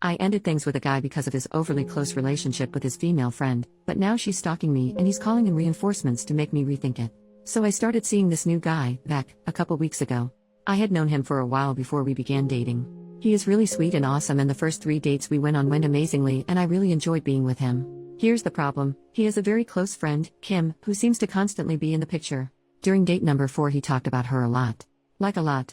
I ended things with a guy because of his overly close relationship with his female friend, but now she's stalking me and he's calling in reinforcements to make me rethink it. So I started seeing this new guy, Beck, a couple weeks ago. I had known him for a while before we began dating. He is really sweet and awesome, and the first 3 dates we went on went amazingly, and I really enjoyed being with him. Here's the problem: he has a very close friend, Kim, who seems to constantly be in the picture. During date number 4 he talked about her a lot. Like a lot.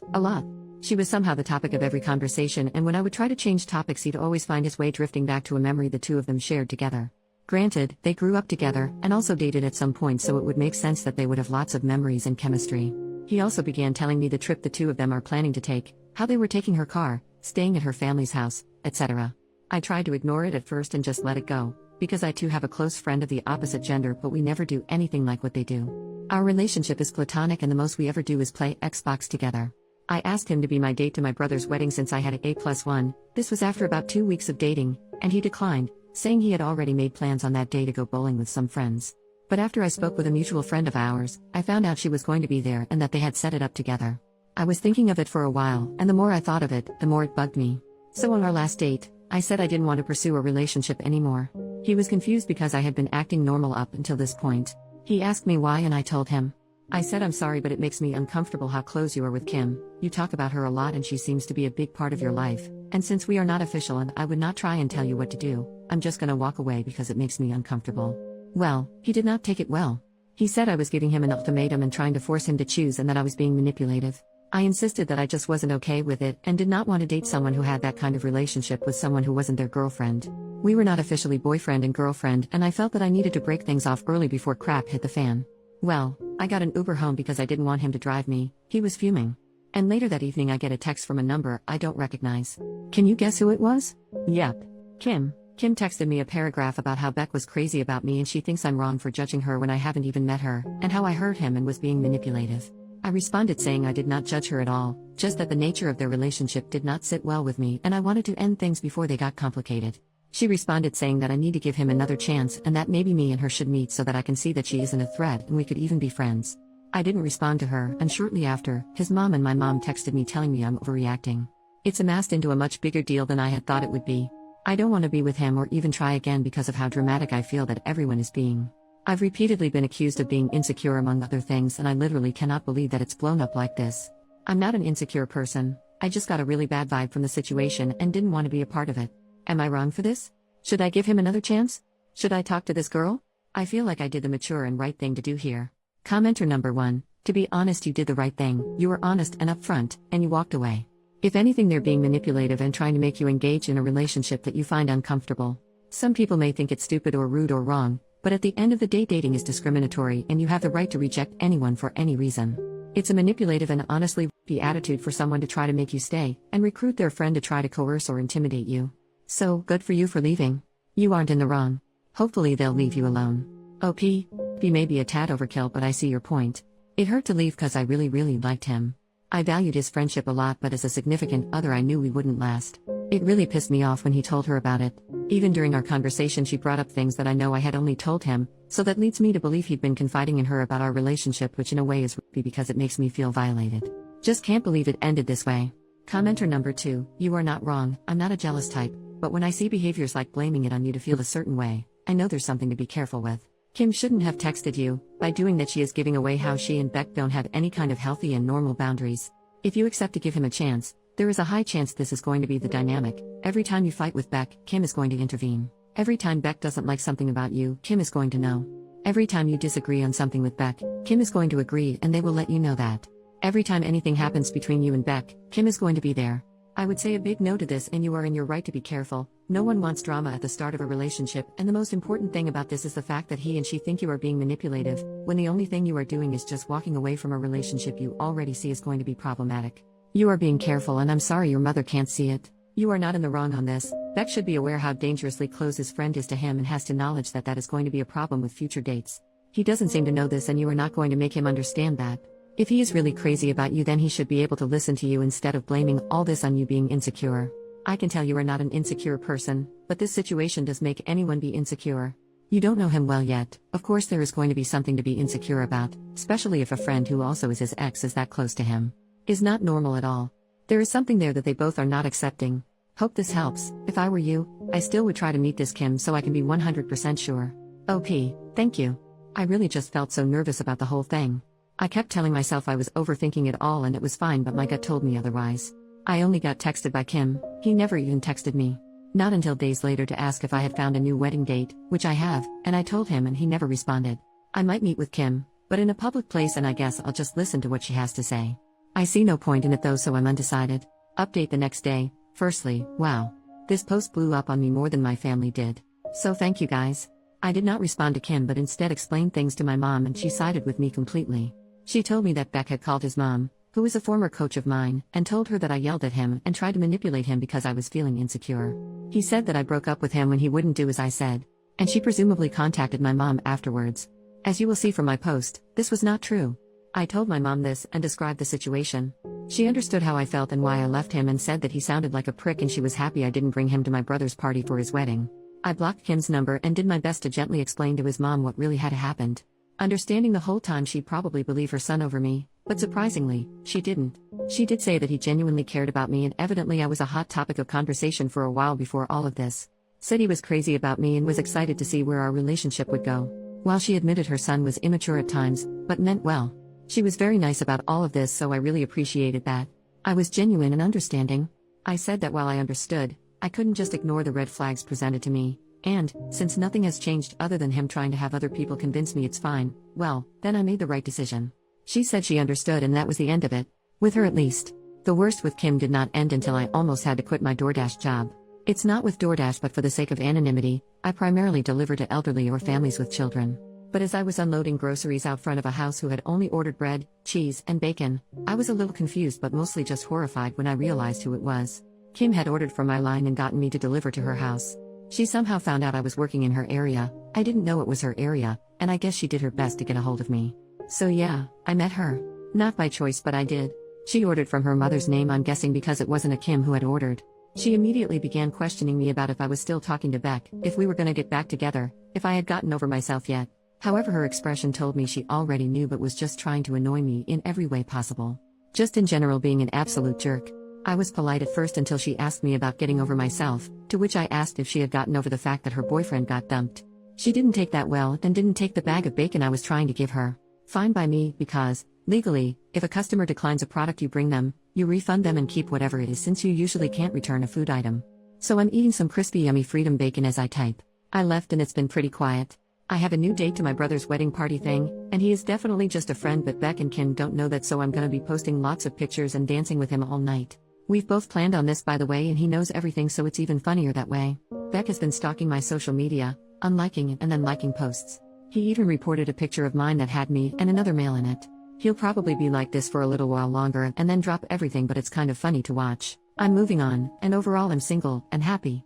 She was somehow the topic of every conversation, and when I would try to change topics he'd always find his way drifting back to a memory the two of them shared together. Granted, they grew up together, and also dated at some point, so it would make sense that they would have lots of memories and chemistry. He also began telling me the trip the two of them are planning to take, how they were taking her car, staying at her family's house, etc. I tried to ignore it at first and just let it go, because I too have a close friend of the opposite gender, but we never do anything like what they do. Our relationship is platonic, and the most we ever do is play Xbox together. I asked him to be my date to my brother's wedding since I had an A+1. This was after about 2 weeks of dating, and he declined, saying he had already made plans on that day to go bowling with some friends. But after I spoke with a mutual friend of ours, I found out she was going to be there and that they had set it up together. I was thinking of it for a while, and the more I thought of it, the more it bugged me. So on our last date, I said I didn't want to pursue a relationship anymore. He was confused because I had been acting normal up until this point. He asked me why, and I told him. I said, I'm sorry, but it makes me uncomfortable how close you are with Kim. You talk about her a lot and she seems to be a big part of your life. And since we are not official and I would not try and tell you what to do, I'm just gonna walk away because it makes me uncomfortable. Well, he did not take it well. He said I was giving him an ultimatum and trying to force him to choose, and that I was being manipulative. I insisted that I just wasn't okay with it and did not want to date someone who had that kind of relationship with someone who wasn't their girlfriend. We were not officially boyfriend and girlfriend, and I felt that I needed to break things off early before crap hit the fan. Well, I got an Uber home because I didn't want him to drive me. He was fuming. And later that evening I get a text from a number I don't recognize. Can you guess who it was? Yep. Kim. Kim texted me a paragraph about how Beck was crazy about me and she thinks I'm wrong for judging her when I haven't even met her, and how I hurt him and was being manipulative. I responded saying I did not judge her at all, just that the nature of their relationship did not sit well with me and I wanted to end things before they got complicated. She responded saying that I need to give him another chance and that maybe me and her should meet so that I can see that she isn't a threat and we could even be friends. I didn't respond to her, and shortly after, his mom and my mom texted me telling me I'm overreacting. It's amassed into a much bigger deal than I had thought it would be. I don't want to be with him or even try again because of how dramatic I feel that everyone is being. I've repeatedly been accused of being insecure among other things, and I literally cannot believe that it's blown up like this. I'm not an insecure person. I just got a really bad vibe from the situation and didn't want to be a part of it. Am I wrong for this? Should I give him another chance? Should I talk to this girl? I feel like I did the mature and right thing to do here. Commenter number 1, to be honest, you did the right thing. You were honest and upfront, and you walked away. If anything, they're being manipulative and trying to make you engage in a relationship that you find uncomfortable. Some people may think it's stupid or rude or wrong, but at the end of the day, dating is discriminatory and you have the right to reject anyone for any reason. It's a manipulative and honestly the attitude for someone to try to make you stay and recruit their friend to try to coerce or intimidate you. So, good for you for leaving. You aren't in the wrong. Hopefully they'll leave you alone. OP. B may be a tad overkill, but I see your point. It hurt to leave cause I really liked him. I valued his friendship a lot, but as a significant other I knew we wouldn't last. It really pissed me off when he told her about it. Even during our conversation she brought up things that I know I had only told him, so that leads me to believe he'd been confiding in her about our relationship, which in a way is creepy because it makes me feel violated. Just can't believe it ended this way. Commenter number 2, you are not wrong, I'm not a jealous type, but when I see behaviors like blaming it on you to feel a certain way, I know there's something to be careful with. Kim shouldn't have texted you. By doing that she is giving away how she and Beck don't have any kind of healthy and normal boundaries. If you accept to give him a chance, there is a high chance this is going to be the dynamic. Every time you fight with Beck, Kim is going to intervene. Every time Beck doesn't like something about you, Kim is going to know. Every time you disagree on something with Beck, Kim is going to agree and they will let you know that. Every time anything happens between you and Beck, Kim is going to be there. I would say a big no to this, and you are in your right to be careful. No one wants drama at the start of a relationship, and the most important thing about this is the fact that he and she think you are being manipulative, when the only thing you are doing is just walking away from a relationship you already see is going to be problematic. You are being careful, and I'm sorry your mother can't see it. You are not in the wrong on this. Beck should be aware how dangerously close his friend is to him and has to acknowledge that that is going to be a problem with future dates. He doesn't seem to know this, and you are not going to make him understand that. If he is really crazy about you, then he should be able to listen to you instead of blaming all this on you being insecure. I can tell you are not an insecure person, but this situation does make anyone be insecure. You don't know him well yet. Of course there is going to be something to be insecure about, especially if a friend who also is his ex is that close to him. Is not normal at all. There is something there that they both are not accepting. Hope this helps. If I were you, I still would try to meet this Kim so I can be 100% sure. OP, thank you. I really just felt so nervous about the whole thing. I kept telling myself I was overthinking it all and it was fine, but my gut told me otherwise. I only got texted by Kim, he never even texted me. Not until days later to ask if I had found a new wedding date, which I have, and I told him and he never responded. I might meet with Kim, but in a public place, and I guess I'll just listen to what she has to say. I see no point in it though, so I'm undecided. Update the next day. Firstly, wow. This post blew up on me more than my family did. So thank you guys. I did not respond to Kim but instead explained things to my mom and she sided with me completely. She told me that Beck had called his mom, who is a former coach of mine, and told her that I yelled at him and tried to manipulate him because I was feeling insecure. He said that I broke up with him when he wouldn't do as I said. And she presumably contacted my mom afterwards. As you will see from my post, this was not true. I told my mom this and described the situation. She understood how I felt and why I left him and said that he sounded like a prick and she was happy I didn't bring him to my brother's party for his wedding. I blocked Kim's number and did my best to gently explain to his mom what really had happened. Understanding the whole time she'd probably believe her son over me, but surprisingly, she didn't. She did say that he genuinely cared about me and evidently I was a hot topic of conversation for a while before all of this. Said he was crazy about me and was excited to see where our relationship would go. While she admitted her son was immature at times, but meant well. She was very nice about all of this, so I really appreciated that. I was genuine and understanding. I said that while I understood, I couldn't just ignore the red flags presented to me, and, since nothing has changed other than him trying to have other people convince me it's fine, well, then I made the right decision. She said she understood and that was the end of it. With her at least. The worst with Kim did not end until I almost had to quit my DoorDash job. It's not with DoorDash, but for the sake of anonymity, I primarily deliver to elderly or families with children. But as I was unloading groceries out front of a house who had only ordered bread, cheese, and bacon, I was a little confused but mostly just horrified when I realized who it was. Kim had ordered from my line and gotten me to deliver to her house. She somehow found out I was working in her area. I didn't know it was her area, and I guess she did her best to get a hold of me. So yeah, I met her. Not by choice, but I did. She ordered from her mother's name, I'm guessing because it wasn't a Kim who had ordered. She immediately began questioning me about if I was still talking to Beck, if we were gonna get back together, if I had gotten over myself yet. However, her expression told me she already knew but was just trying to annoy me in every way possible. Just in general being an absolute jerk. I was polite at first until she asked me about getting over myself, to which I asked if she had gotten over the fact that her boyfriend got dumped. She didn't take that well and didn't take the bag of bacon I was trying to give her. Fine by me, because, legally, if a customer declines a product you bring them, you refund them and keep whatever it is since you usually can't return a food item. So I'm eating some crispy yummy freedom bacon as I type. I left and it's been pretty quiet. I have a new date to my brother's wedding party thing, and he is definitely just a friend, but Beck and Kim don't know that, so I'm gonna be posting lots of pictures and dancing with him all night. We've both planned on this, by the way, and he knows everything, so it's even funnier that way. Beck has been stalking my social media, unliking and then liking posts. He even reported a picture of mine that had me and another male in it. He'll probably be like this for a little while longer and then drop everything, but it's kind of funny to watch. I'm moving on, and overall I'm single and happy.